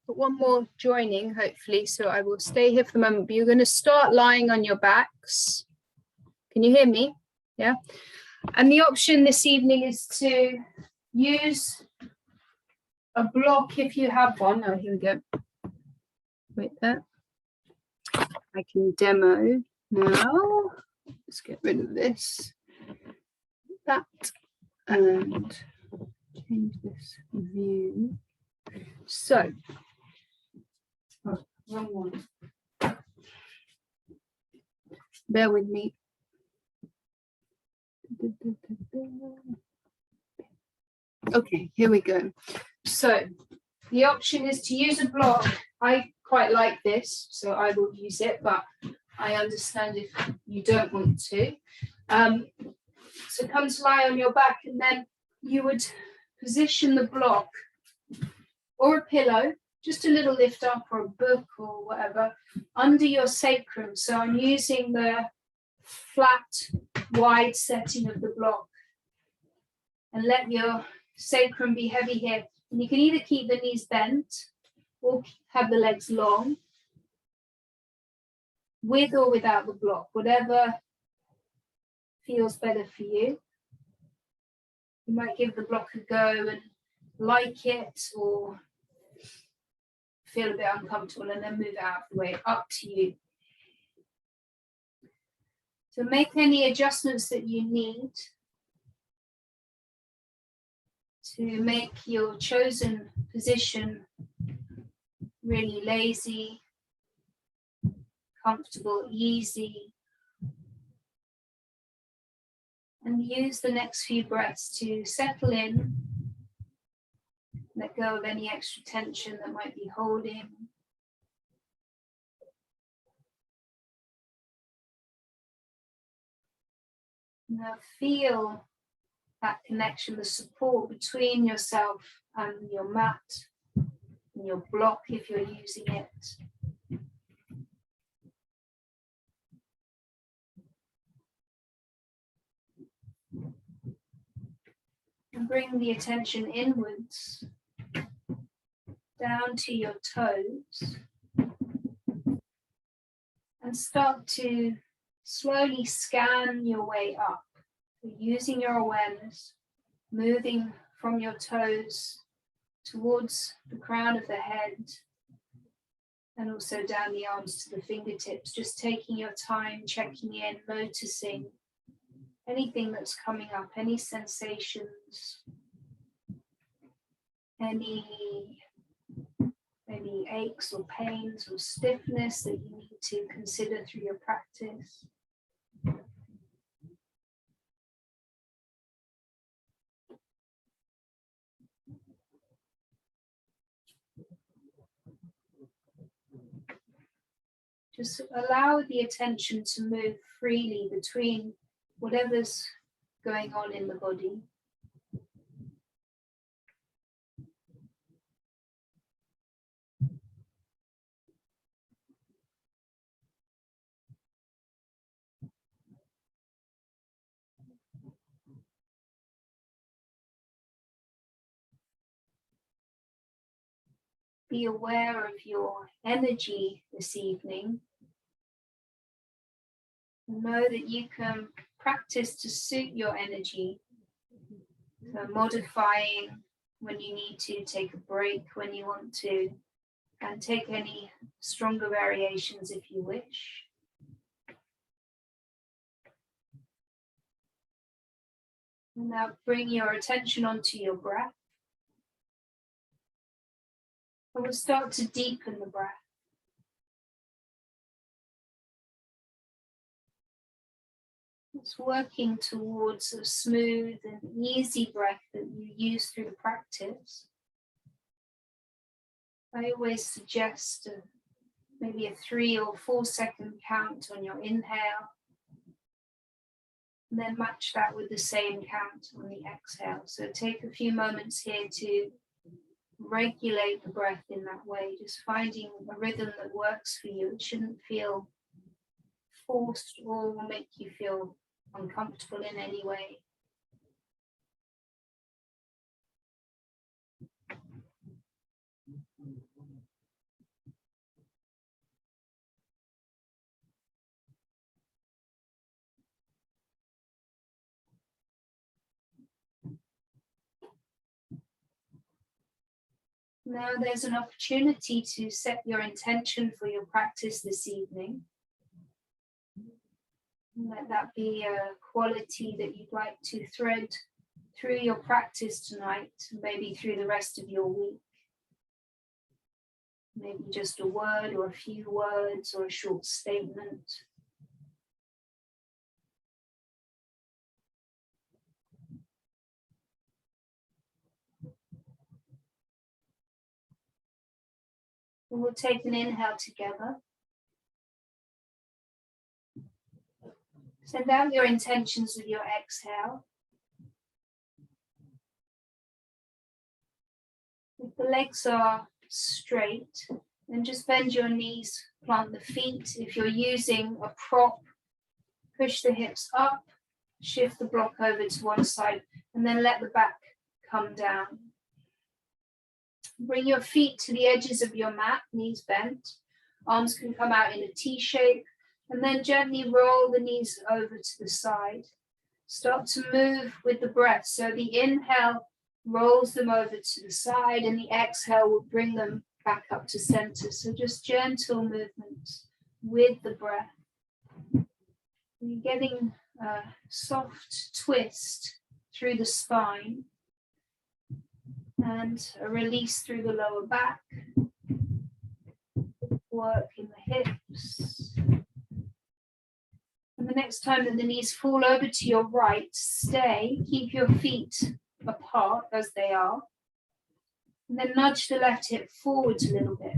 Got one more joining, hopefully, so I will stay here for the moment, but you're going to start lying on your backs. Can you hear me? Yeah. And the option this evening is to use a block if you have one. Oh, here we go. Wait there. I can demo now. Let's get rid of this, that, and change this view. So, oh, wrong one. Bear with me. Okay, here we go. So, the option is to use a block. I quite like this, so I will use it, but I understand if you don't want to. So come to lie on your back, and then you would position the block or a pillow, just a little lift up or a book or whatever, under your sacrum. So I'm using the flat, wide setting of the block, and let your sacrum be heavy here. And you can either keep the knees bent or have the legs long, with or without the block, whatever feels better for you. You might give the block a go and like it, or feel a bit uncomfortable and then move it out of the way. Up to you. So make any adjustments that you need to make your chosen position really lazy, comfortable, easy. And use the next few breaths to settle in, let go of any extra tension that might be holding. Now feel that connection, the support between yourself and your mat, and your block if you're using it. And bring the attention inwards, down to your toes, and start to slowly scan your way up, using your awareness, moving from your toes towards the crown of the head, and also down the arms to the fingertips, just taking your time, checking in, noticing anything that's coming up, any sensations, any maybe aches or pains or stiffness that you need to consider through your practice. Just allow the attention to move freely between whatever's going on in the body. Be aware of your energy this evening. Know that you can practice to suit your energy. So modifying when you need to, take a break when you want to, and take any stronger variations if you wish. And now bring your attention onto your breath. And we'll start to deepen the breath. It's working towards a smooth and easy breath that you use through the practice. I always suggest maybe a 3 or 4 second count on your inhale, and then match that with the same count on the exhale. So take a few moments here to regulate the breath in that way, just finding a rhythm that works for you. It shouldn't feel forced or will make you feel uncomfortable in any way. Now there's an opportunity to set your intention for your practice this evening. Let that be a quality that you'd like to thread through your practice tonight, maybe through the rest of your week. Maybe just a word or a few words or a short statement. And we'll take an inhale together. Send out your intentions with your exhale. If the legs are straight, then just bend your knees, plant the feet. If you're using a prop, push the hips up, shift the block over to one side, and then let the back come down. Bring your feet to the edges of your mat, knees bent. Arms can come out in a T shape, and then gently roll the knees over to the side. Start to move with the breath. So the inhale rolls them over to the side, and the exhale will bring them back up to center. So just gentle movements with the breath. You're getting a soft twist through the spine and a release through the lower back. Work in the hips. And the next time that the knees fall over to your right, stay, keep your feet apart as they are. And then nudge the left hip forward a little bit.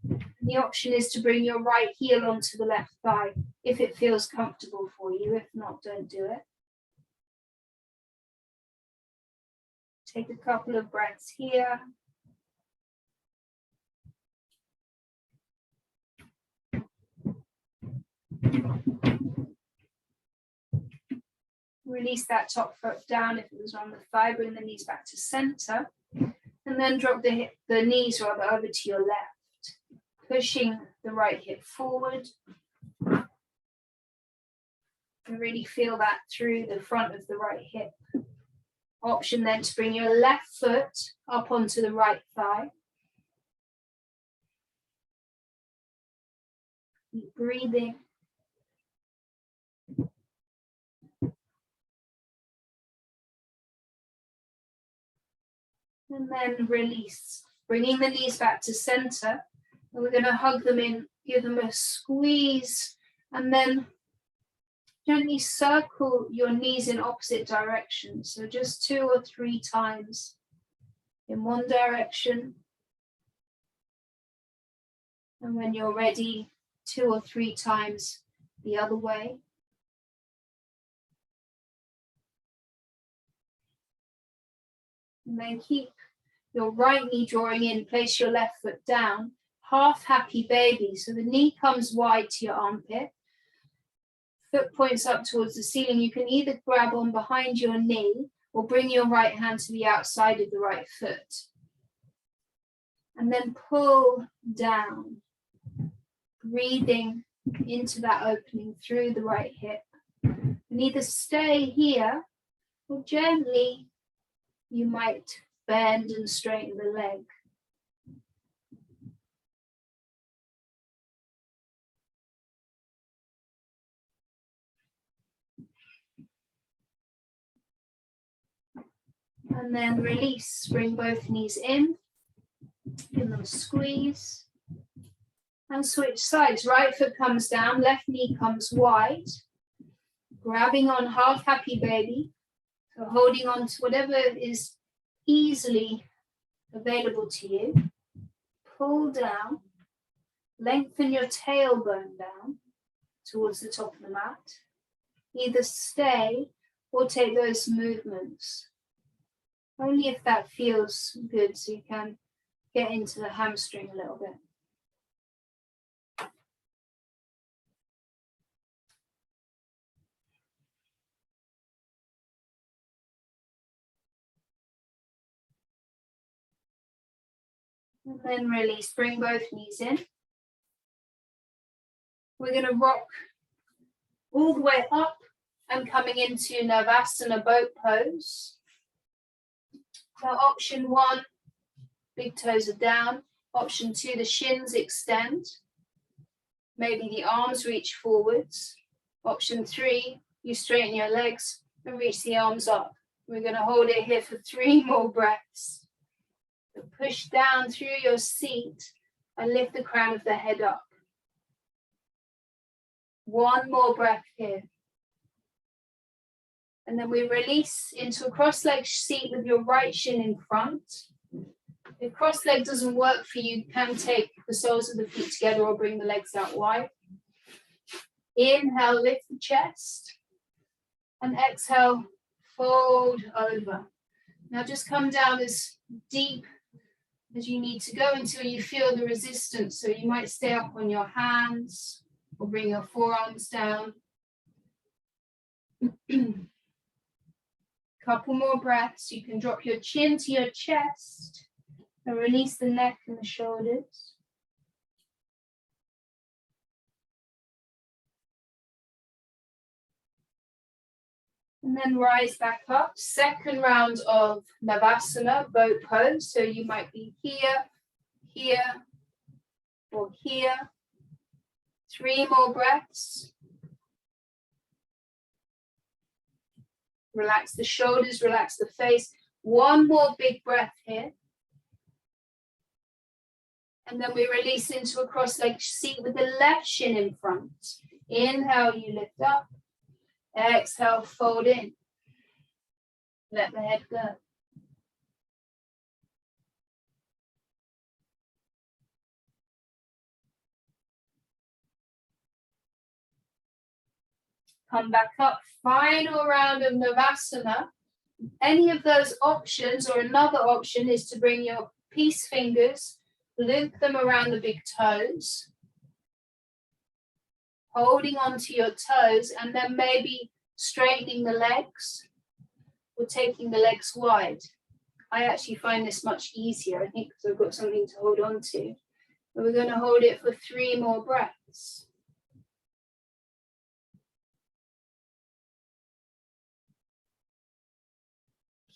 And the option is to bring your right heel onto the left thigh if it feels comfortable for you. If not, don't do it. Take a couple of breaths here. Release that top foot down if it was on the thigh. Bring the knees back to center. And then drop the knees rather over to your left. Pushing the right hip forward. And really feel that through the front of the right hip. Option then to bring your left foot up onto the right thigh. Keep breathing. And then release, bringing the knees back to center. And we're going to hug them in, give them a squeeze, and then gently circle your knees in opposite directions. So just 2 or 3 times in one direction. And when you're ready, 2 or 3 times the other way. And then keep your right knee drawing in, place your left foot down, half happy baby. So the knee comes wide to your armpit, foot points up towards the ceiling. You can either grab on behind your knee or bring your right hand to the outside of the right foot. And then pull down, breathing into that opening through the right hip. And either stay here or gently you might bend and straighten the leg. And then release, bring both knees in, give them a squeeze, and switch sides. Right foot comes down, left knee comes wide, grabbing on half happy baby, so holding on to whatever is easily available to you. Pull down, lengthen your tailbone down towards the top of the mat. Either stay or take those movements. Only if that feels good, so you can get into the hamstring a little bit. And then release, bring both knees in. We're going to rock all the way up and coming into Navasana boat pose. So option 1, big toes are down. Option 2, the shins extend. Maybe the arms reach forwards. Option 3, you straighten your legs and reach the arms up. We're going to hold it here for 3 more breaths. So push down through your seat and lift the crown of the head up. 1 more breath here. And then we release into a cross-legged seat with your right shin in front. If cross-leg doesn't work for you, you can take the soles of the feet together or bring the legs out wide. Inhale, lift the chest. And exhale, fold over. Now just come down as deep as you need to go until you feel the resistance. So you might stay up on your hands or bring your forearms down. Couple more breaths. You can drop your chin to your chest and release the neck and the shoulders. And then rise back up. Second round of Navasana, boat pose. So you might be here, here, or here. 3 more breaths. Relax the shoulders, relax the face. 1 more big breath here. And then we release into a cross-legged seat with the left shin in front. Inhale, you lift up. Exhale, fold in. Let the head go. Come back up. Final round of Navasana. Any of those options or another option is to bring your peace fingers, loop them around the big toes, holding onto your toes, and then maybe straightening the legs or taking the legs wide. I actually find this much easier, I think, because I've got something to hold on to. But we're going to hold it for 3 more breaths.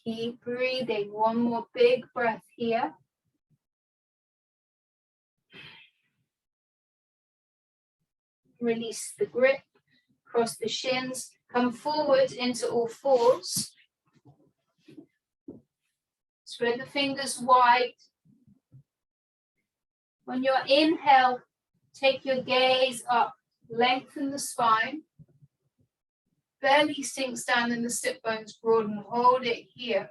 Keep breathing. 1 more big breath here. Release the grip, cross the shins, come forward into all fours. Spread the fingers wide. On your inhale, take your gaze up, lengthen the spine. Belly sinks down and the sit bones broaden. Hold it here.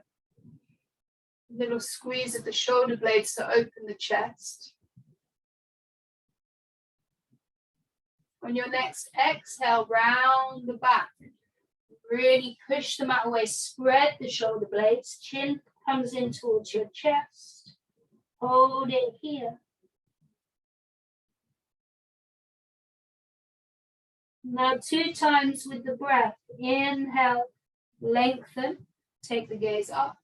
A little squeeze of the shoulder blades to open the chest. On your next exhale, round the back. Really push the mat away. Spread the shoulder blades. Chin comes in towards your chest. Hold it here. Now 2 times with the breath. Inhale, lengthen. Take the gaze up.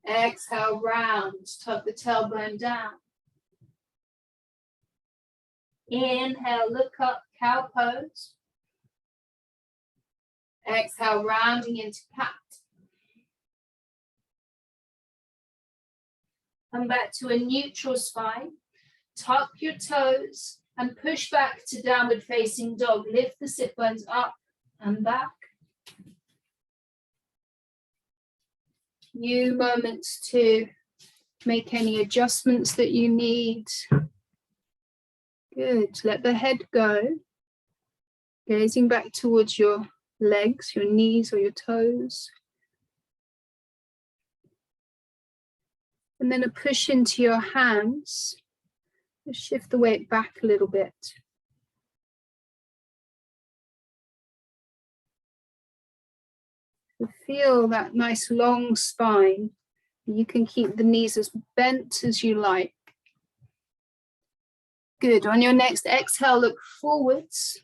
Exhale, round. Tuck the tailbone down. Inhale, look up, cow pose. Exhale, rounding into cat. Come back to a neutral spine. Tuck your toes and push back to downward facing dog. Lift the sit bones up and back. Few moments to make any adjustments that you need. Good. Let the head go. Gazing back towards your legs, your knees or your toes. And then a push into your hands. Just shift the weight back a little bit. Feel that nice long spine. You can keep the knees as bent as you like. Good. On your next exhale, look forwards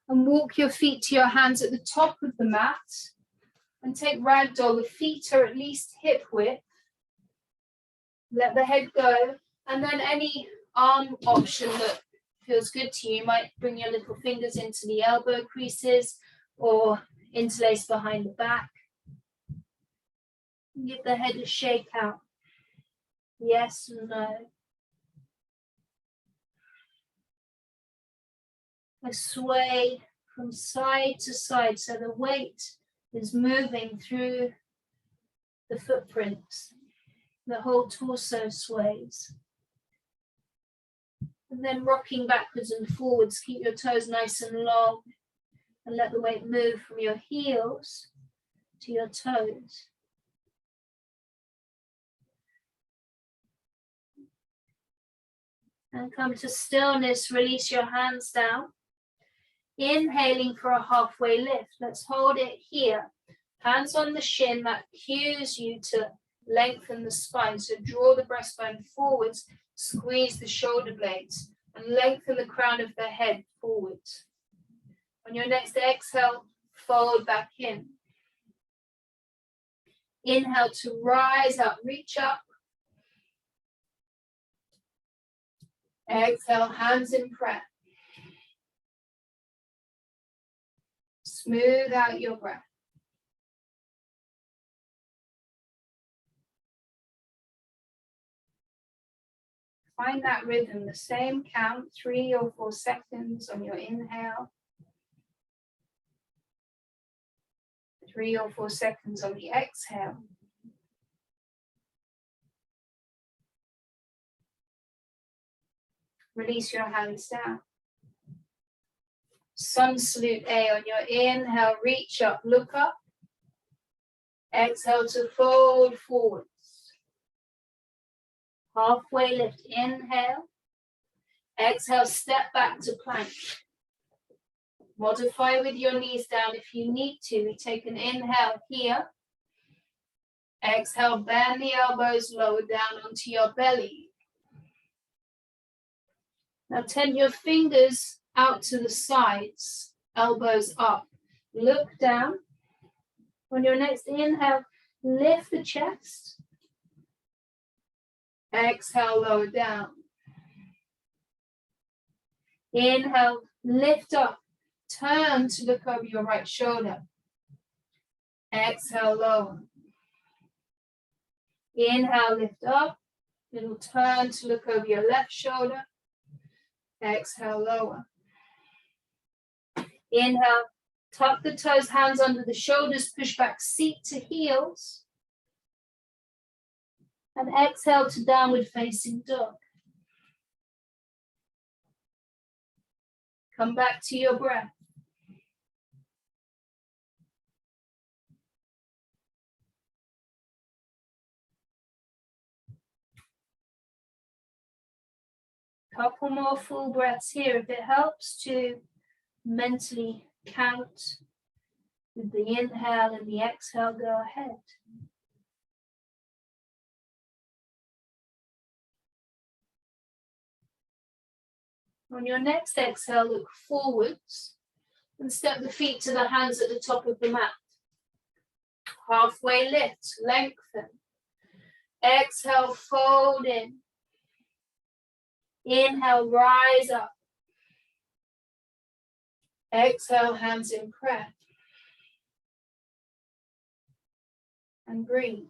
and walk your feet to your hands at the top of the mat and take ragdoll. The feet are at least hip width. Let the head go. And then any arm option that feels good to you, might bring your little fingers into the elbow creases or interlace behind the back. Give the head a shake out. Yes and no. I sway from side to side so the weight is moving through the footprints. The whole torso sways. And then rocking backwards and forwards, keep your toes nice and long and let the weight move from your heels to your toes. And come to stillness, release your hands down. Inhaling for a halfway lift. Let's hold it here. Hands on the shin, that cues you to lengthen the spine. So draw the breastbone forwards, squeeze the shoulder blades, and lengthen the crown of the head forwards. On your next exhale, fold back in. Inhale to rise up, reach up. Exhale, hands in prayer. Smooth out your breath. Find that rhythm, the same count, 3 or 4 seconds on your inhale. 3 or 4 seconds on the exhale. Release your hands down. Sun salute A on your inhale, reach up, look up. Exhale to fold forwards. Halfway lift, inhale. Exhale, step back to plank. Modify with your knees down if you need to. We take an inhale here. Exhale, bend the elbows lower down onto your belly. Now turn your fingers out to the sides, elbows up. Look down. On your next inhale, lift the chest. Exhale, lower down. Inhale, lift up. Turn to look over your right shoulder. Exhale, lower. Inhale, lift up. Little turn to look over your left shoulder. Exhale, lower. Inhale, tuck the toes, hands under the shoulders, push back seat to heels. And exhale to downward facing dog. Come back to your breath. Couple more full breaths here. If it helps to mentally count with the inhale and the exhale, go ahead. On your next exhale, look forwards and step the feet to the hands at the top of the mat. Halfway lift, lengthen. Exhale, fold in. Inhale, rise up. Exhale, hands in prayer. And breathe.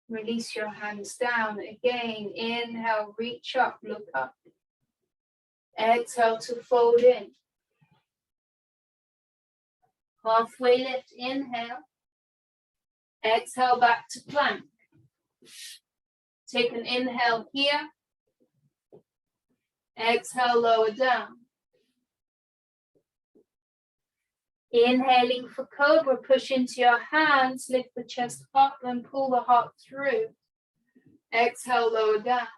Release your hands down. Again, inhale, reach up, look up. Exhale to fold in. Halfway lift, inhale. Exhale back to plank. Take an inhale here. Exhale, lower down. Inhaling for cobra, push into your hands, lift the chest up and pull the heart through. Exhale, lower down.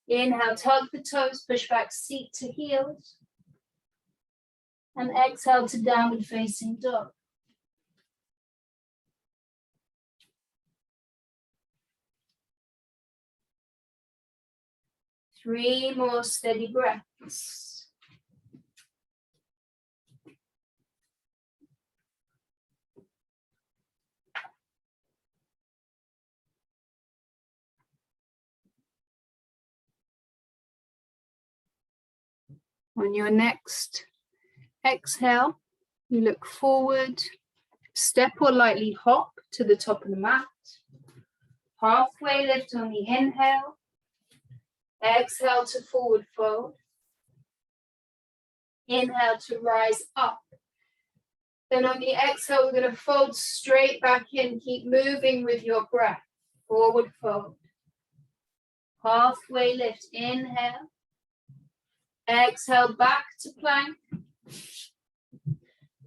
Inhale, tug the toes, push back seat to heels. And exhale to downward facing dog. Three more steady breaths. On your next exhale, you look forward, step or lightly hop to the top of the mat. Halfway lift on the inhale. Exhale to forward fold. Inhale to rise up. Then on the exhale, we're going to fold straight back in. Keep moving with your breath. Forward fold. Halfway lift. Inhale. Exhale back to plank.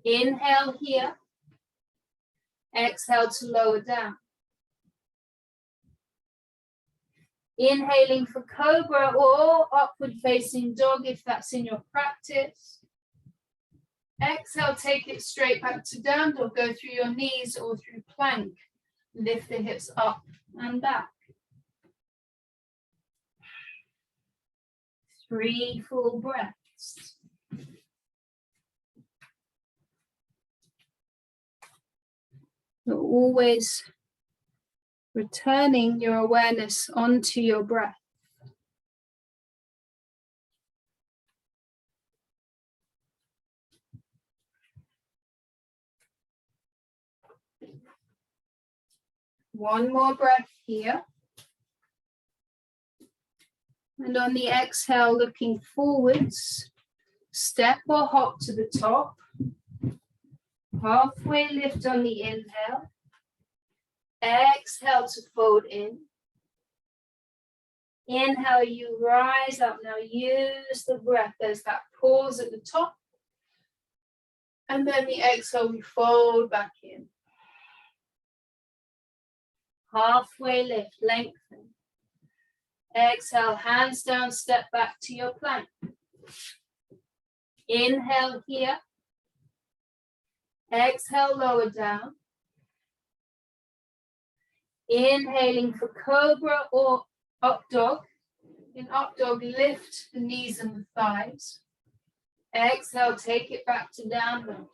Inhale here. Exhale to lower down. Inhaling for cobra or upward facing dog if that's in your practice. Exhale, take it straight back to down dog. Go through your knees or through plank. Lift the hips up and back. 3 full breaths. You're always returning your awareness onto your breath. One more breath here. And on the exhale, looking forwards, step or hop to the top. Halfway lift on the inhale. Exhale to fold in. Inhale, you rise up. Now use the breath. There's that pause at the top. And then the exhale, we fold back in. Halfway lift, lengthen. Exhale, hands down, step back to your plank. Inhale here. Exhale, lower down. Inhaling for cobra or up dog. In up dog, lift the knees and the thighs. Exhale, take it back to down dog.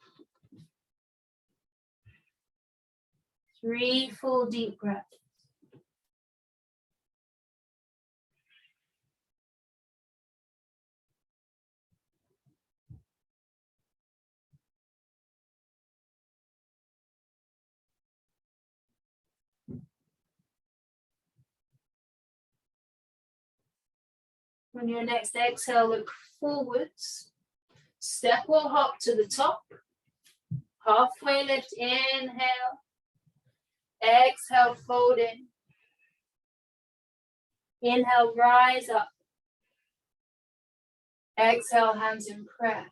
3 full deep breaths. On your next exhale, look forwards. Step or hop to the top. Halfway lift, inhale. Exhale, fold in. Inhale, rise up. Exhale, hands in prayer.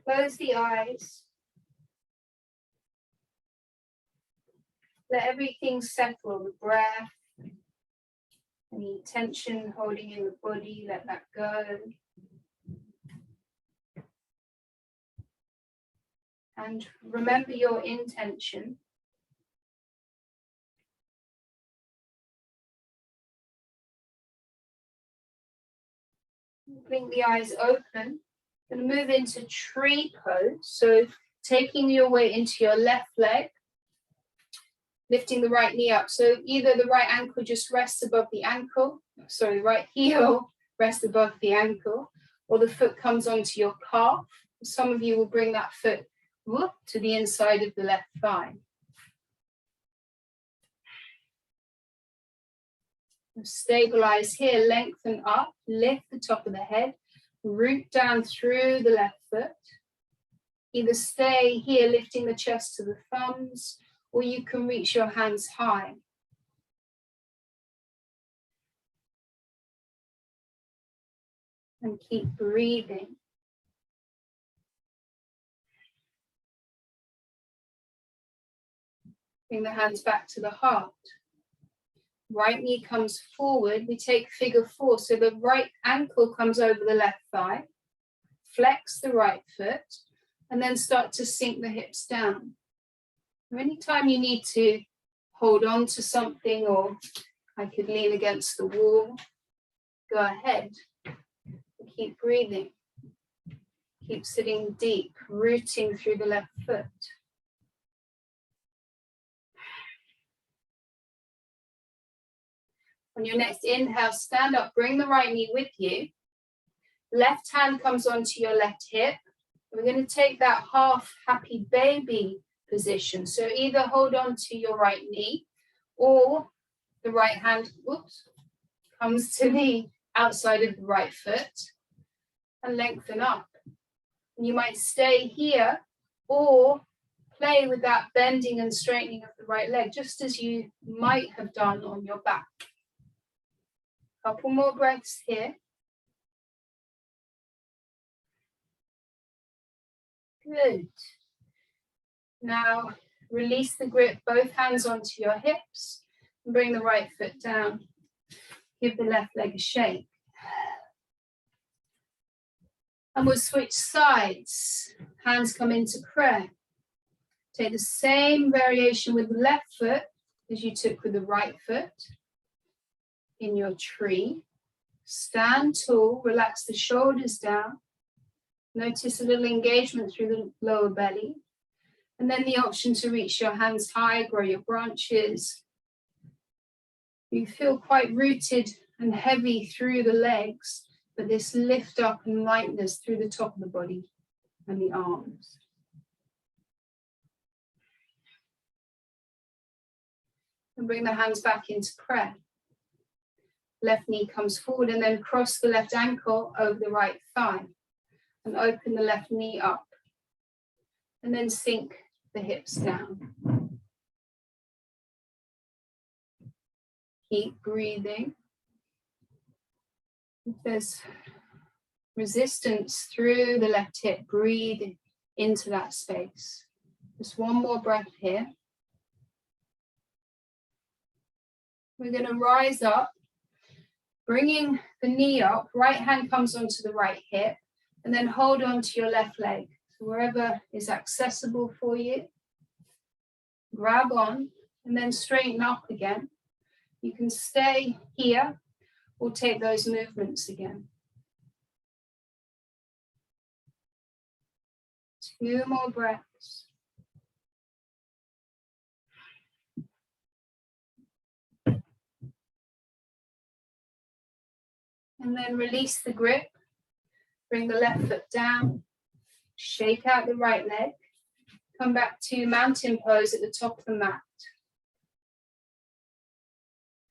Close the eyes. Let everything settle, the breath, any tension holding in the body, let that go. And remember your intention. Blink the eyes open. Going to move into tree pose. So taking your weight into your left leg. Lifting the right knee up. So either the right ankle just rests above the ankle, sorry, right heel rests above the ankle, or the foot comes onto your calf. Some of you will bring that foot to the inside of the left thigh. Stabilize here, lengthen up, lift the top of the head, root down through the left foot. Either stay here, lifting the chest to the thumbs, or you can reach your hands high. And keep breathing. Bring the hands back to the heart. Right knee comes forward. We take figure 4. So the right ankle comes over the left thigh. Flex the right foot. And then start to sink the hips down. Anytime you need to hold on to something, or I could lean against the wall, go ahead. Keep breathing. Keep sitting deep, rooting through the left foot. On your next inhale, stand up, bring the right knee with you. Left hand comes onto your left hip. We're going to take that half happy baby position. So either hold on to your right knee or the right hand comes to the outside of the right foot and lengthen up. And you might stay here or play with that bending and straightening of the right leg, just as you might have done on your back. Couple more breaths here. Good. Now release the grip, both hands onto your hips, and bring the right foot down. Give the left leg a shake. And we'll switch sides. Hands come into prayer. Take the same variation with the left foot as you took with the right foot in your tree. Stand tall, relax the shoulders down. Notice a little engagement through the lower belly. And then the option to reach your hands high, grow your branches. You feel quite rooted and heavy through the legs, but this lift up and lightness through the top of the body and the arms. And bring the hands back into prayer. Left knee comes forward and then cross the left ankle over the right thigh and open the left knee up. And then sink the hips down. Keep breathing. If there's resistance through the left hip, breathe into that space. Just one more breath here. We're going to rise up, bringing the knee up, right hand comes onto the right hip, and then hold on to your left leg. So wherever is accessible for you, grab on, and then straighten up again. You can stay here or take those movements again. 2 more breaths. And then release the grip. Bring the left foot down. Shake out the right leg. Come back to mountain pose at the top of the mat.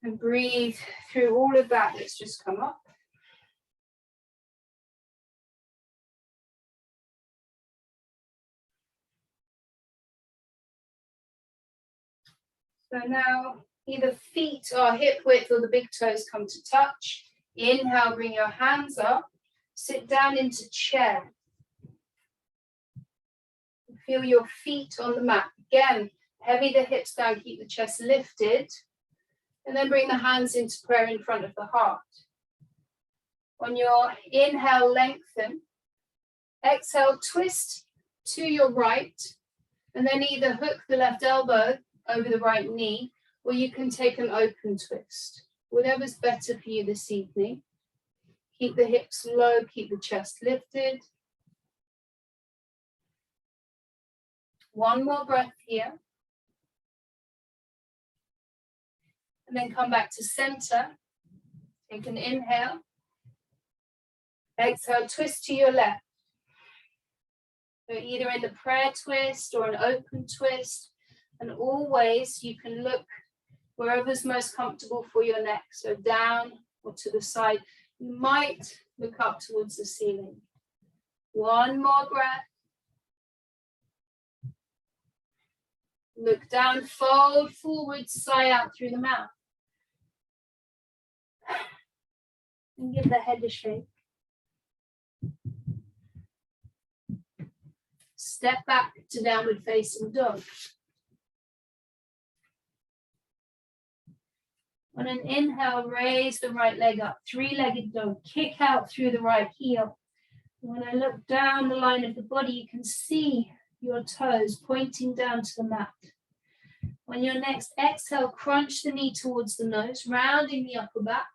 And breathe through all of that that's just come up. So now either feet are hip width or the big toes come to touch. Inhale, bring your hands up. Sit down into chair. Feel your feet on the mat. Again, heavy the hips down, keep the chest lifted. And then bring the hands into prayer in front of the heart. On your inhale, lengthen. Exhale, twist to your right. And then either hook the left elbow over the right knee, or you can take an open twist. Whatever's better for you this evening. Keep the hips low, keep the chest lifted. One more breath here. And then come back to center. Take an inhale. Exhale, twist to your left. So either in the prayer twist or an open twist. And always you can look wherever's most comfortable for your neck. So down or to the side. You might look up towards the ceiling. One more breath. Look down, fold forward, sigh out through the mouth. And give the head a shake. Step back to downward facing dog. On an inhale, raise the right leg up, 3-legged dog. Kick out through the right heel. When I look down the line of the body, you can see your toes pointing down to the mat. On your next exhale, crunch the knee towards the nose, rounding the upper back,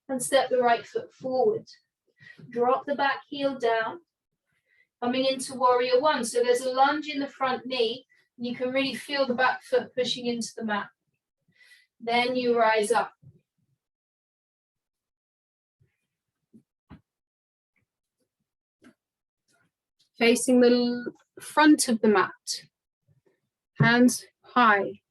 and step the right foot forward. Drop the back heel down, coming into warrior one. So there's a lunge in the front knee, and you can really feel the back foot pushing into the mat. Then you rise up. facing the front of the mat, hands high.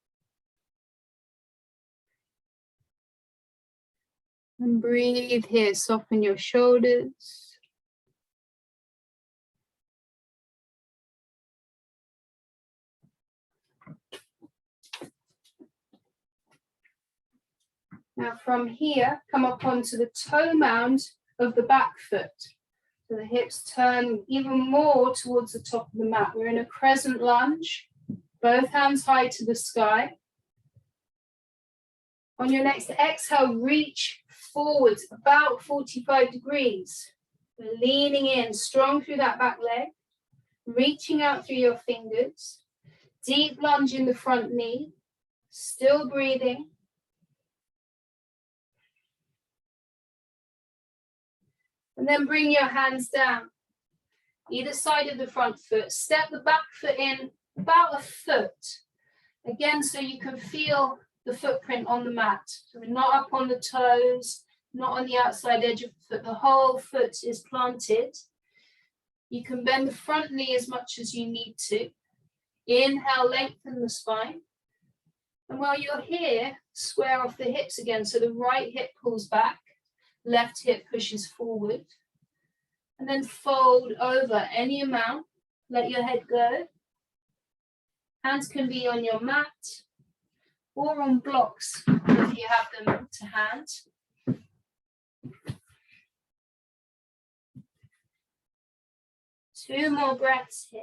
And breathe here, soften your shoulders. Now from here, come up onto the toe mound of the back foot. So the hips turn even more towards the top of the mat. We're in a crescent lunge, both hands high to the sky. On your next exhale, reach forwards about 45 degrees. We're leaning in, strong through that back leg, reaching out through your fingers. Deep lunge in the front knee, still breathing. And then bring your hands down, either side of the front foot. Step the back foot in about a foot. Again, so you can feel the footprint on the mat. So we're not up on the toes, not on the outside edge of the foot. The whole foot is planted. You can bend the front knee as much as you need to. Inhale, lengthen the spine. And while you're here, square off the hips again. So the right hip pulls back, left hip pushes forward. And then fold over any amount. Let your head go. Hands can be on your mat or on blocks if you have them to hand. Two more breaths here.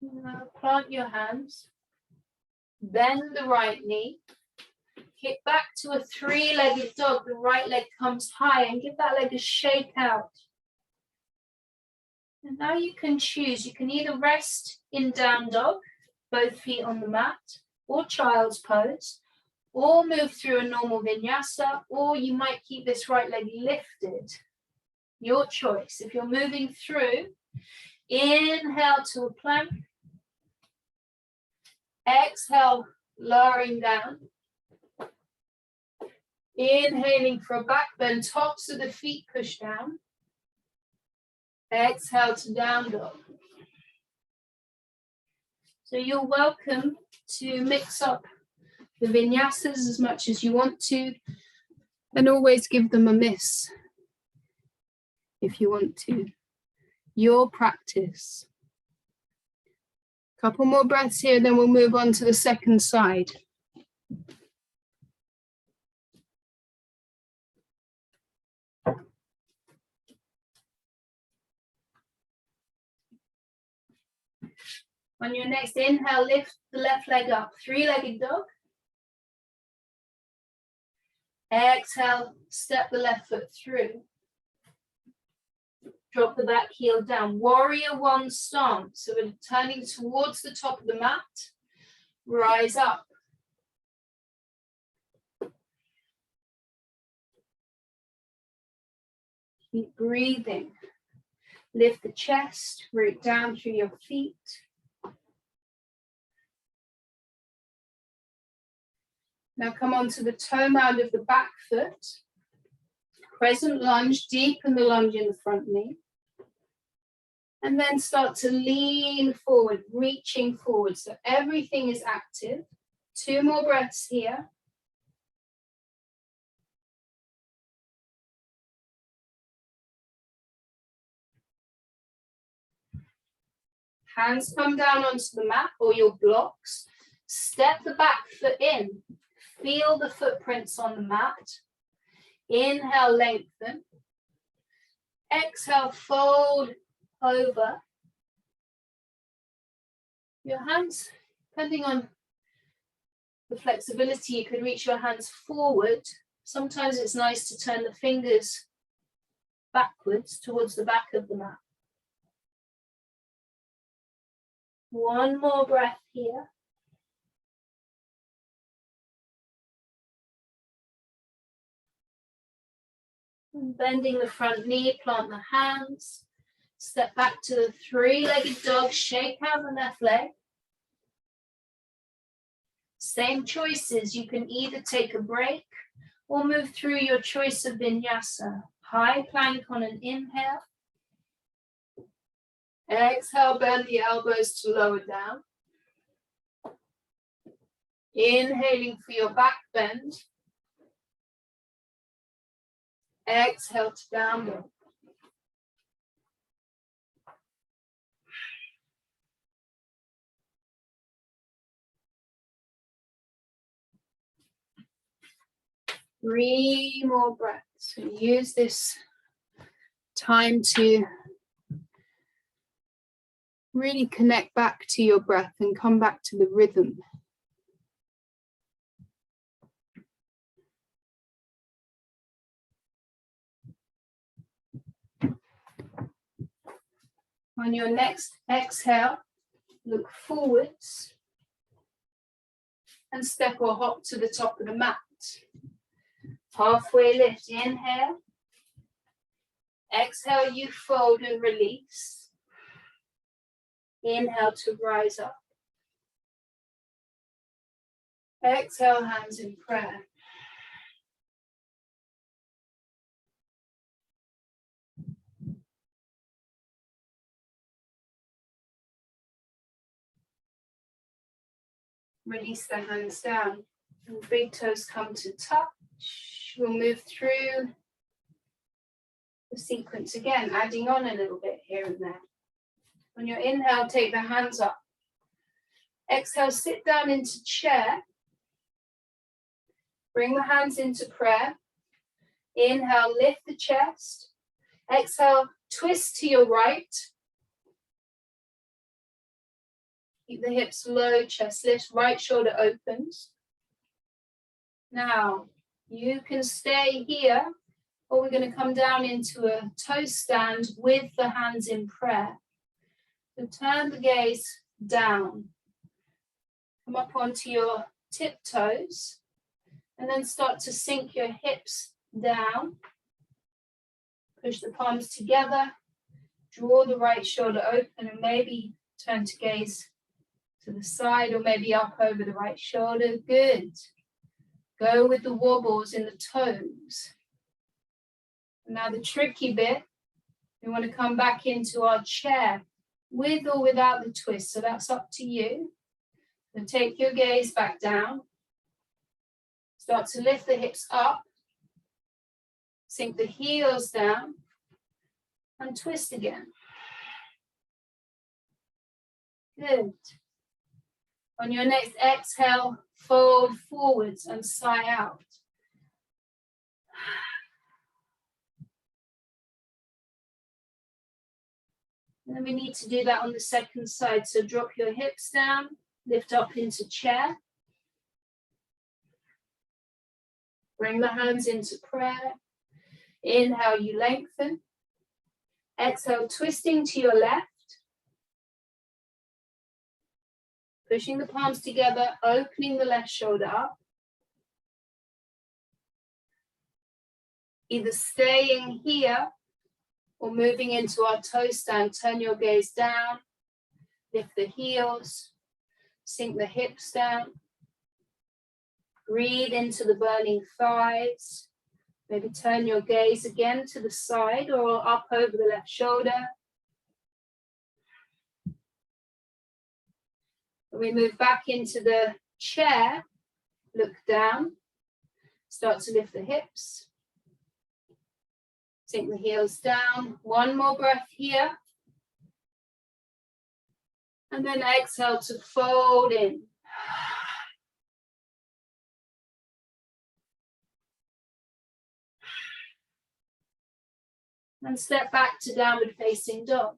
Now plant your hands, bend the right knee, kick back to a three-legged dog. The right leg comes high and give that leg a shake out. And now you can choose. You can either rest in down dog, both feet on the mat, or child's pose, or move through a normal vinyasa, or you might keep this right leg lifted. Your choice. If you're moving through, inhale to a plank. Exhale, lowering down. Inhaling for a back bend, tops of the feet push down. Exhale to down dog. So you're welcome to mix up the vinyasas as much as you want to, and always give them a miss if you want to. Your practice. Couple more breaths here, then we'll move on to the second side. On your next inhale, lift the left leg up, three-legged dog. Exhale, step the left foot through. Drop the back heel down. Warrior one stance. So we're turning towards the top of the mat. Rise up. Keep breathing. Lift the chest, root down through your feet. Now come onto the toe mound of the back foot. Crescent lunge, deepen the lunge in the front knee. And then start to lean forward, reaching forward. So everything is active. Two more breaths here. Hands come down onto the mat or your blocks. Step the back foot in. Feel the footprints on the mat. Inhale, lengthen. Exhale, fold over. Your hands, depending on the flexibility, you could reach your hands forward. Sometimes it's nice to turn the fingers backwards towards the back of the mat. One more breath here. And bending the front knee, plant the hands. Step back to the three-legged dog, shake out the left leg. Same choices, you can either take a break or move through your choice of vinyasa. High plank on an inhale. Exhale, bend the elbows to lower down. Inhaling for your back bend. Exhale to down dog. Three more breaths. And use this time to really connect back to your breath and come back to the rhythm. On your next exhale, look forwards and step or hop to the top of the mat. Halfway lift, inhale. Exhale, you fold and release. Inhale to rise up. Exhale, hands in prayer. Release the hands down. And big toes come to touch. We'll move through the sequence again, adding on a little bit here and there. On your inhale, take the hands up. Exhale, sit down into chair. Bring the hands into prayer. Inhale, lift the chest. Exhale, twist to your right. Keep the hips low, chest lifts, right shoulder opens. Now, you can stay here, or we're going to come down into a toe stand with the hands in prayer. So turn the gaze down. Come up onto your tiptoes, and then start to sink your hips down. Push the palms together. Draw the right shoulder open, and maybe turn to gaze to the side, or maybe up over the right shoulder. Good. Go with the wobbles in the toes. Now the tricky bit, we want to come back into our chair with or without the twist. So that's up to you. So take your gaze back down. Start to lift the hips up. Sink the heels down. And twist again. Good. On your next exhale, fold forwards and sigh out. And then we need to do that on the second side. So drop your hips down, lift up into chair. Bring the hands into prayer. Inhale, you lengthen. Exhale, twisting to your left. Pushing the palms together, opening the left shoulder up. Either staying here or moving into our toe stand. Turn your gaze down, lift the heels, sink the hips down. Breathe into the burning thighs. Maybe turn your gaze again to the side or up over the left shoulder. We move back into the chair, look down, start to lift the hips, sink the heels down. One more breath here. And then exhale to fold in. And step back to downward facing dog.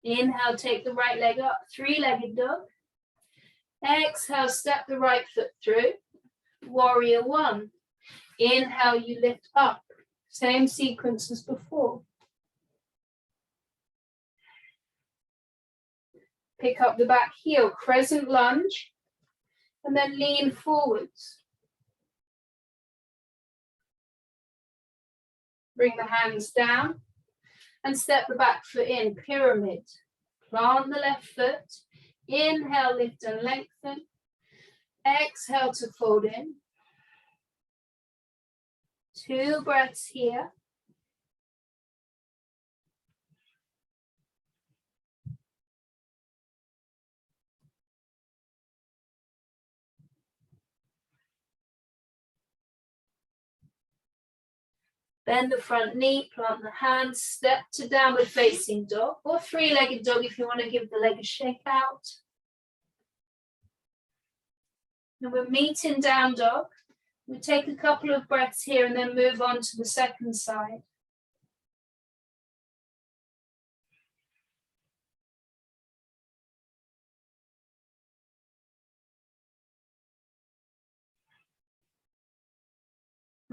Inhale, take the right leg up, three-legged dog. Exhale, step the right foot through, warrior one. Inhale, you lift up, same sequence as before. Pick up the back heel, crescent lunge, and then lean forwards. Bring the hands down and step the back foot in, pyramid. Plant the left foot. Inhale, lift and lengthen. Exhale to fold in. 2 breaths here. Bend the front knee, plant the hands, step to downward facing dog or 3-legged dog if you want to give the leg a shake out. And we're meeting down dog. We take a couple of breaths here and then move on to the second side.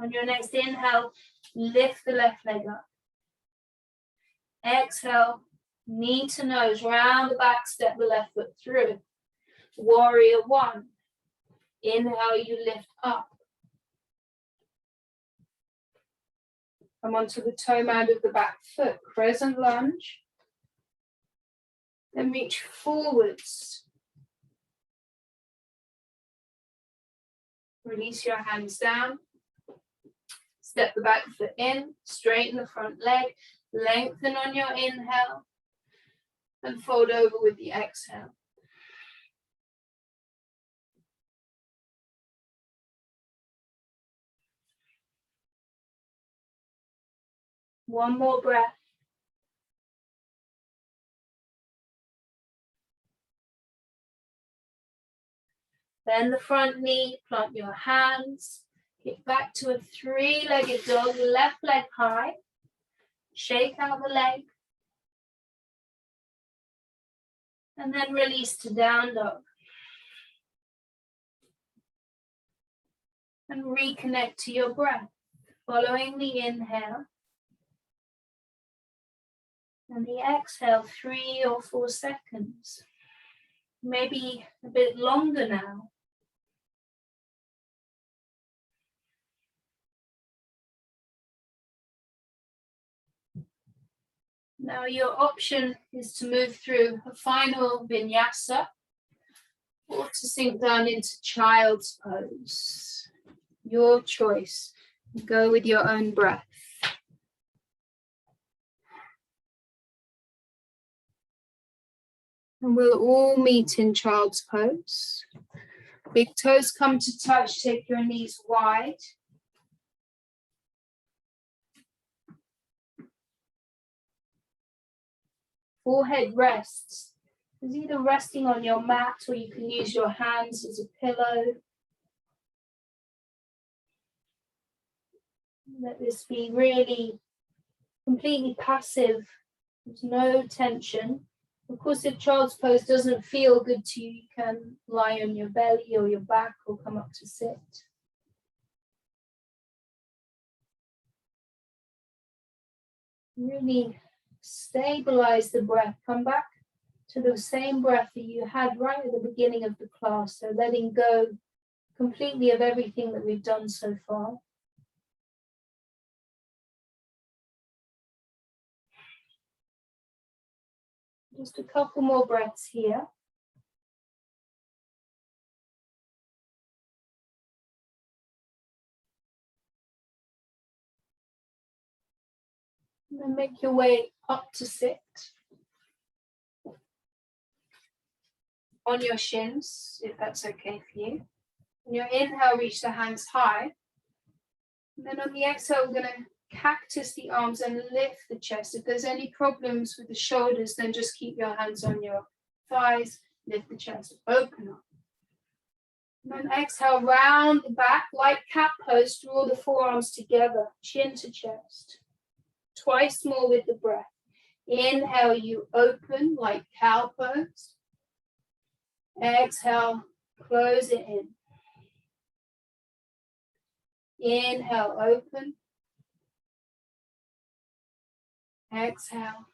On your next inhale, lift the left leg up. Exhale, knee to nose, round the back, step the left foot through. Warrior 1. Inhale, you lift up. Come onto the toe mound of the back foot, crescent lunge. Then reach forwards. Release your hands down. Step the back foot in, straighten the front leg, lengthen on your inhale, and fold over with the exhale. One more breath. Bend the front knee, plant your hands, kick back to a 3-legged dog, left leg high, shake out the leg, and then release to down dog. And reconnect to your breath, following the inhale. And the exhale, 3 or 4 seconds. Maybe a bit longer now. Now your option is to move through a final vinyasa or to sink down into child's pose. Your choice. Go with your own breath. And we'll all meet in child's pose. Big toes come to touch, take your knees wide. Forehead rests. It's either resting on your mat or you can use your hands as a pillow. Let this be really completely passive. There's no tension. Of course, if child's pose doesn't feel good to you, you can lie on your belly or your back or come up to sit. Really stabilize the breath. Come back to the same breath that you had right at the beginning of the class. So letting go completely of everything that we've done so far. Just a couple more breaths here. And then make your way up to sit. On your shins, if that's okay for you. On your inhale, reach the hands high. And then on the exhale, we're going to cactus the arms and lift the chest. If there's any problems with the shoulders, then just keep your hands on your thighs, lift the chest, open up. And then exhale, round the back, like cat pose, draw the forearms together, chin to chest. Twice more with the breath. Inhale, you open like cow pose. Exhale, close it in. Inhale, open. Exhale.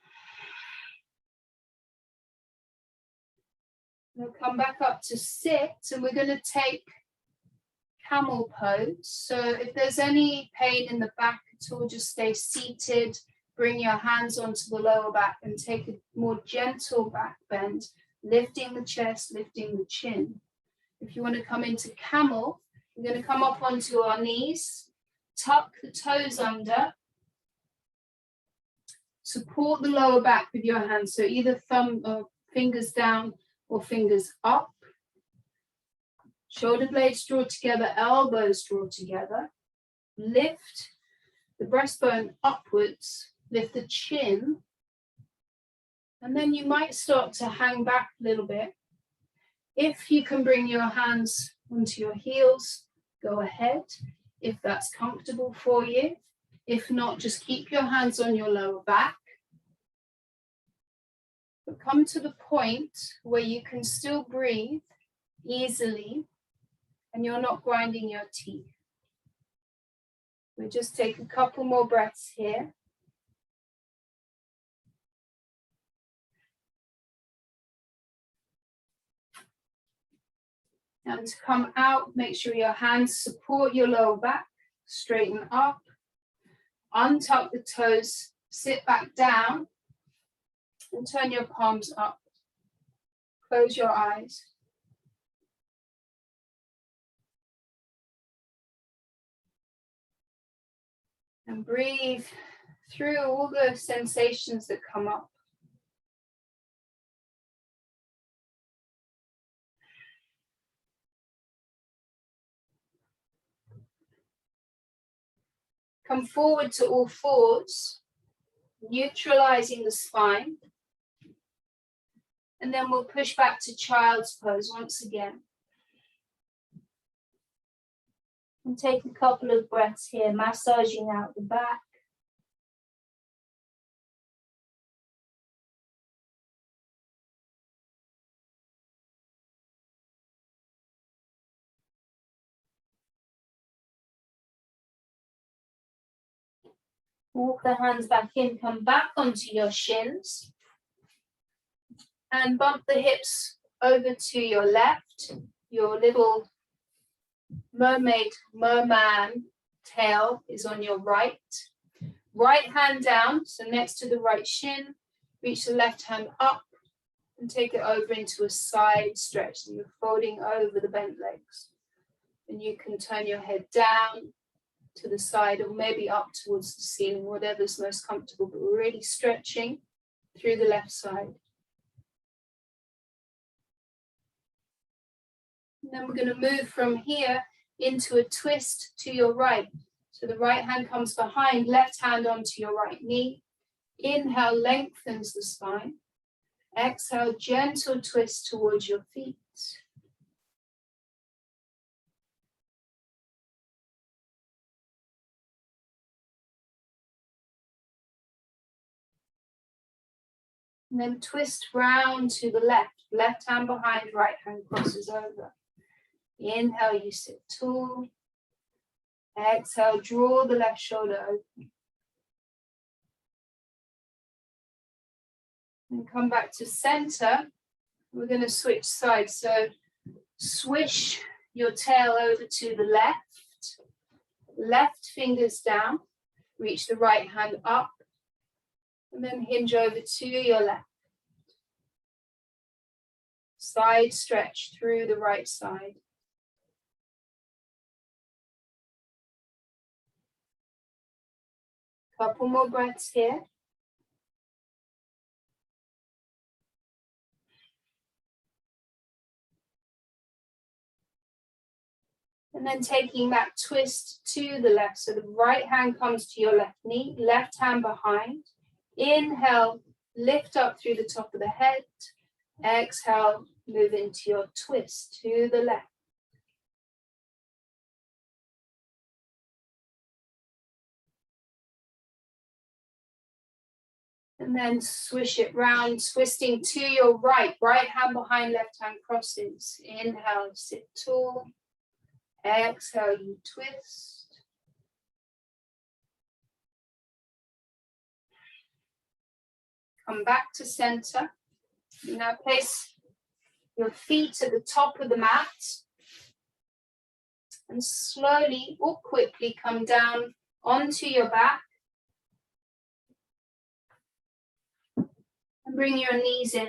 Now come back up to sit, and we're going to take camel pose. So if there's any pain in the back at all, just stay seated, bring your hands onto the lower back and take a more gentle back bend, lifting the chest, lifting the chin. If you want to come into camel, we're going to come up onto our knees, tuck the toes under, support the lower back with your hands. So either thumb or fingers down or fingers up. Shoulder blades draw together, elbows draw together. Lift the breastbone upwards, lift the chin. And then you might start to hang back a little bit. If you can bring your hands onto your heels, go ahead, if that's comfortable for you. If not, just keep your hands on your lower back. But come to the point where you can still breathe easily and you're not grinding your teeth. We'll just take a couple more breaths here. And to come out, make sure your hands support your lower back, straighten up, untuck the toes, sit back down, and turn your palms up. Close your eyes. And breathe through all the sensations that come up. Come forward to all fours, neutralizing the spine. And then we'll push back to child's pose once again. And take a couple of breaths here, massaging out the back. Walk the hands back in, come back onto your shins. And bump the hips over to your left. Your little mermaid, merman tail is on your right. Right hand down, so next to the right shin. Reach the left hand up and take it over into a side stretch. So you're folding over the bent legs. And you can turn your head down to the side or maybe up towards the ceiling, whatever's most comfortable, but we're really stretching through the left side. And then we're going to move from here into a twist to your right. So the right hand comes behind, left hand onto your right knee. Inhale, lengthens the spine. Exhale, gentle twist towards your feet. And then twist round to the left. Left hand behind, right hand crosses over. Inhale, you sit tall. Exhale, draw the left shoulder open. And come back to center. We're going to switch sides. So swish your tail over to the left. Left fingers down. Reach the right hand up. And then hinge over to your left. Side stretch through the right side. Couple more breaths here. And then taking that twist to the left. So the right hand comes to your left knee, left hand behind. Inhale, lift up through the top of the head. Exhale, move into your twist to the left. And then swish it round, twisting to your right. Right hand behind, left hand crosses. Inhale, sit tall. Exhale, you twist. Come back to center. Now place your feet at the top of the mat. and slowly or quickly come down onto your back and bring your knees in.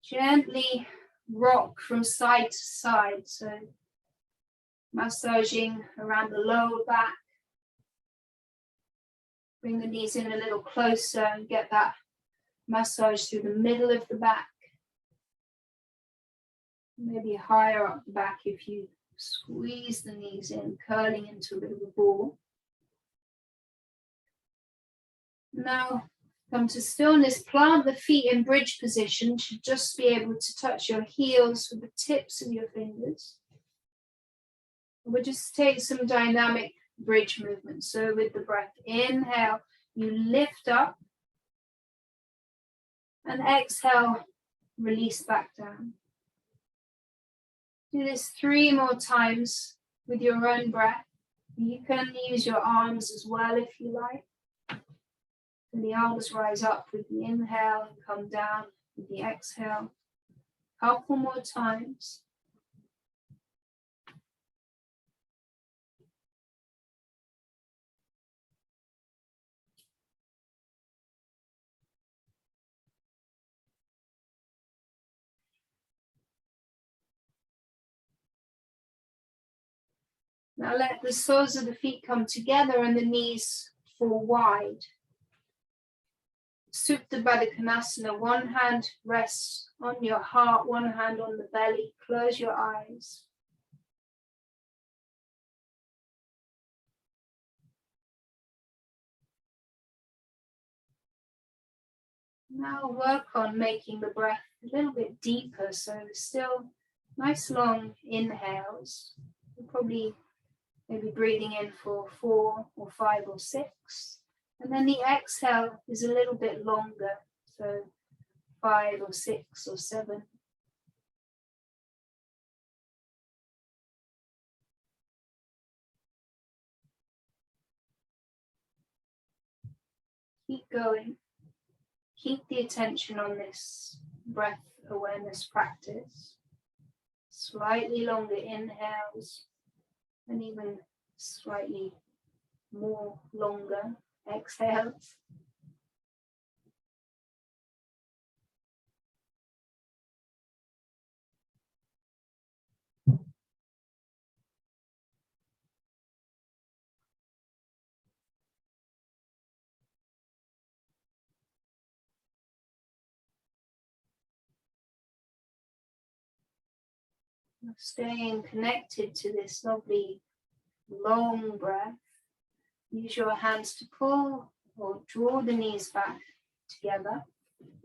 Gently rock from side to side, so massaging around the lower back. Bring the knees in a little closer and get that massage through the middle of the back. Maybe higher up the back if you squeeze the knees in, curling into a bit of a ball. Now come to stillness, plant the feet in bridge position, should just be able to touch your heels with the tips of your fingers. We'll just take some dynamic bridge movement. So with the breath, inhale, you lift up, and exhale, release back down. Do this 3 more times with your own breath. You can use your arms as well if you like. And the arms rise up with the inhale and come down with the exhale. Couple more times. Now let the soles of the feet come together and the knees fall wide. Supta Baddha Konasana, one hand rests on your heart, one hand on the belly. Close your eyes. Now work on making the breath a little bit deeper, so still nice long inhales. You're probably maybe breathing in for 4 or 5 or 6. And then the exhale is a little bit longer, so 5 or 6 or 7. Keep going. Keep the attention on this breath awareness practice. Slightly longer inhales and even slightly more longer exhales. Staying connected to this lovely long breath. Use your hands to pull or draw the knees back together.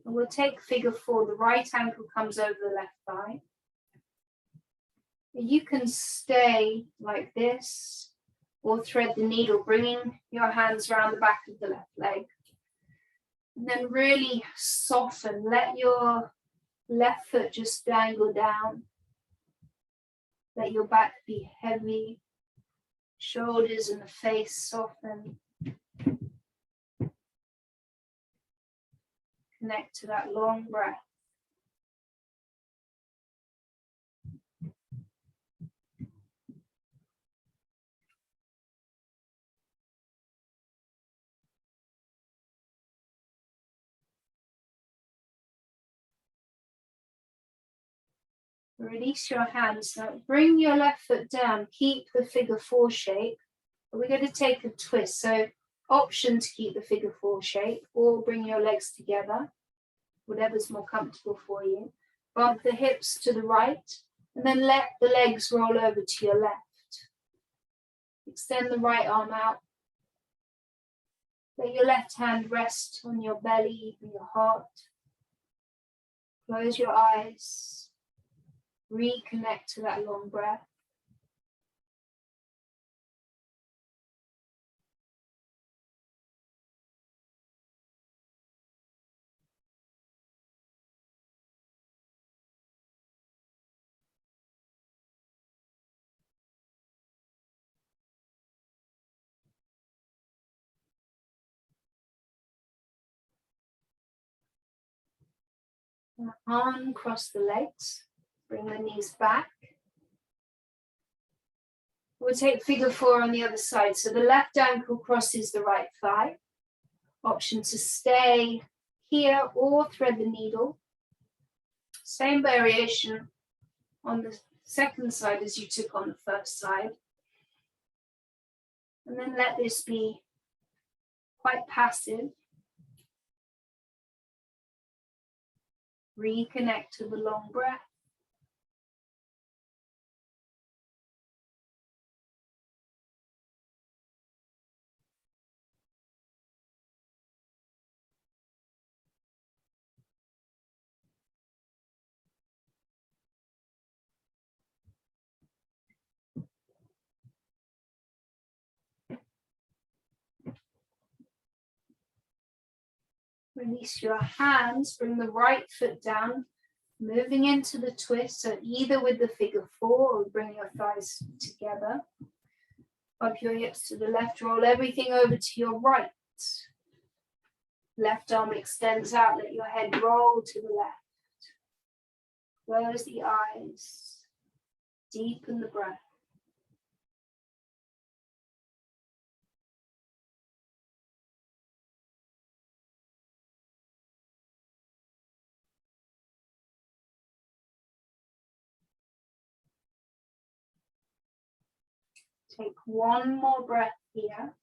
And we'll take figure 4. The right ankle comes over the left thigh. You can stay like this or thread the needle, bringing your hands around the back of the left leg. And then really soften. Let your left foot just dangle down. Let your back be heavy. Shoulders and the face soften. Connect to that long breath. Release your hands. Now bring your left foot down. Keep the figure 4 shape. But we're going to take a twist. So option to keep the figure 4 shape or bring your legs together. Whatever's more comfortable for you. Bump the hips to the right and then let the legs roll over to your left. Extend the right arm out. Let your left hand rest on your belly and your heart. Close your eyes. Reconnect to that long breath. Uncross the legs. Bring the knees back. We'll take figure 4 on the other side. So the left ankle crosses the right thigh. Option to stay here or thread the needle. Same variation on the second side as you took on the first side. And then let this be quite passive. Reconnect to the long breath. Release your hands, bring the right foot down, moving into the twist, so either with the figure 4 or bring your thighs together. Up your hips to the left, roll everything over to your right. Left arm extends out, let your head roll to the left. Close the eyes, deepen the breath. Take one more breath here.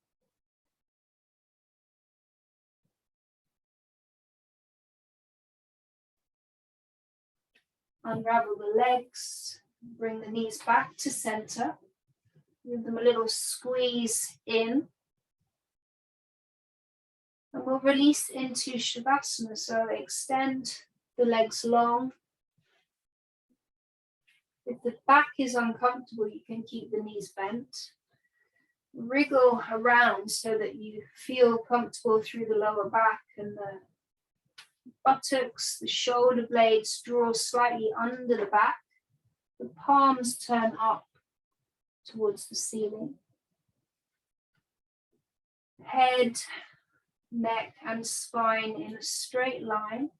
Unravel the legs, bring the knees back to center. Give them a little squeeze in. And we'll release into Shavasana, so extend the legs long. If the back is uncomfortable, you can keep the knees bent. Wriggle around so that you feel comfortable through the lower back and the buttocks, the shoulder blades draw slightly under the back. The palms turn up towards the ceiling. Head, neck, and spine in a straight line.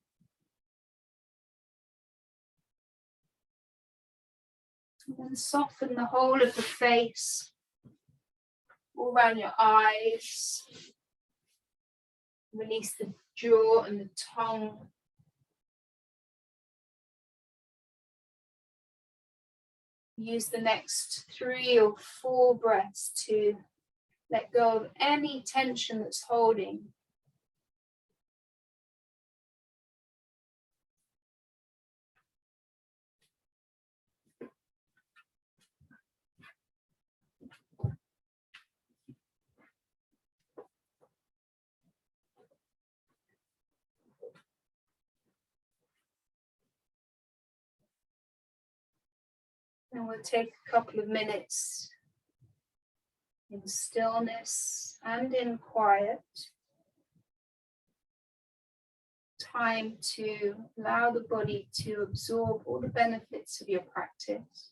And then soften the whole of the face, all around your eyes. Release the jaw and the tongue. Use the next 3 or 4 breaths to let go of any tension that's holding. And we'll take a couple of minutes in stillness and in quiet. Time to allow the body to absorb all the benefits of your practice.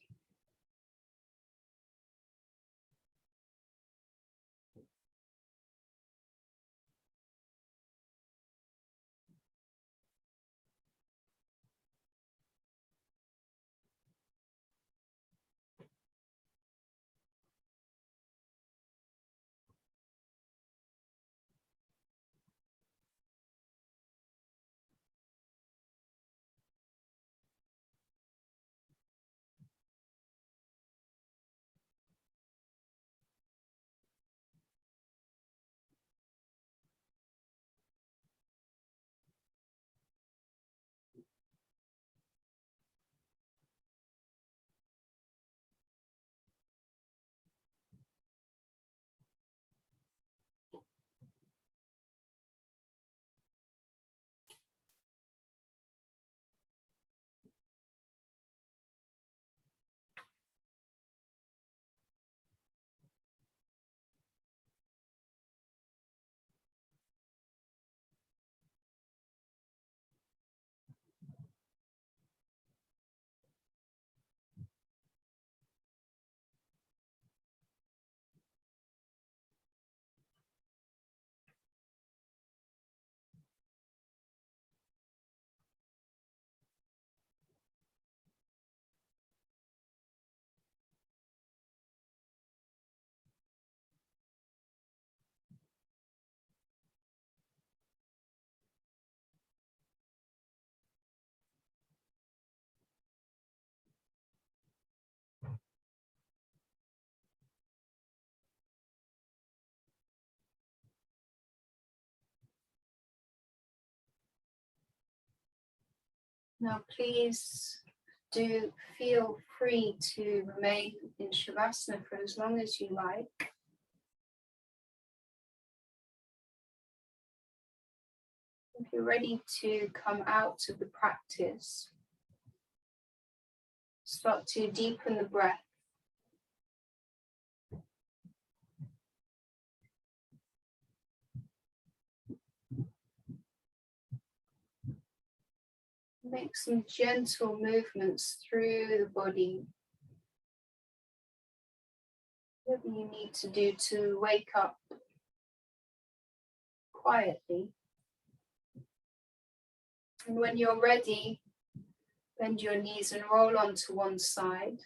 Now, please do feel free to remain in Shavasana for as long as you like. If you're ready to come out of the practice, start to deepen the breath. Make some gentle movements through the body. Whatever you need to do to wake up quietly. And when you're ready, bend your knees and roll onto one side.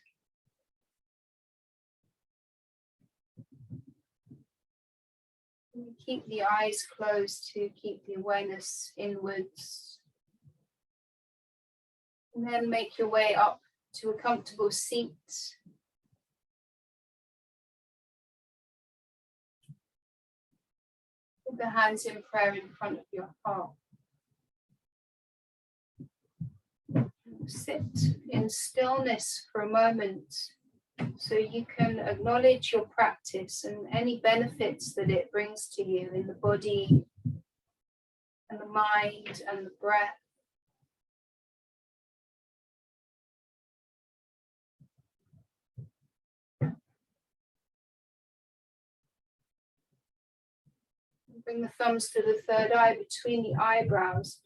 And keep the eyes closed to keep the awareness inwards. And then make your way up to a comfortable seat. Put the hands in prayer in front of your heart. Sit in stillness for a moment so you can acknowledge your practice and any benefits that it brings to you in the body and the mind and the breath. Bring the thumbs to the third eye between the eyebrows.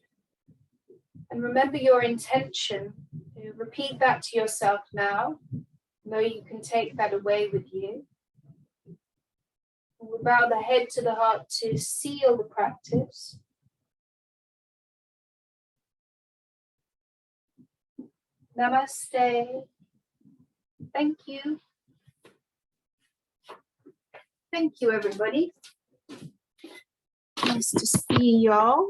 And remember your intention. Repeat that to yourself now. Know you can take that away with you. And we'll bow the head to the heart to seal the practice. Namaste. Thank you. Thank you, everybody. Nice to see y'all.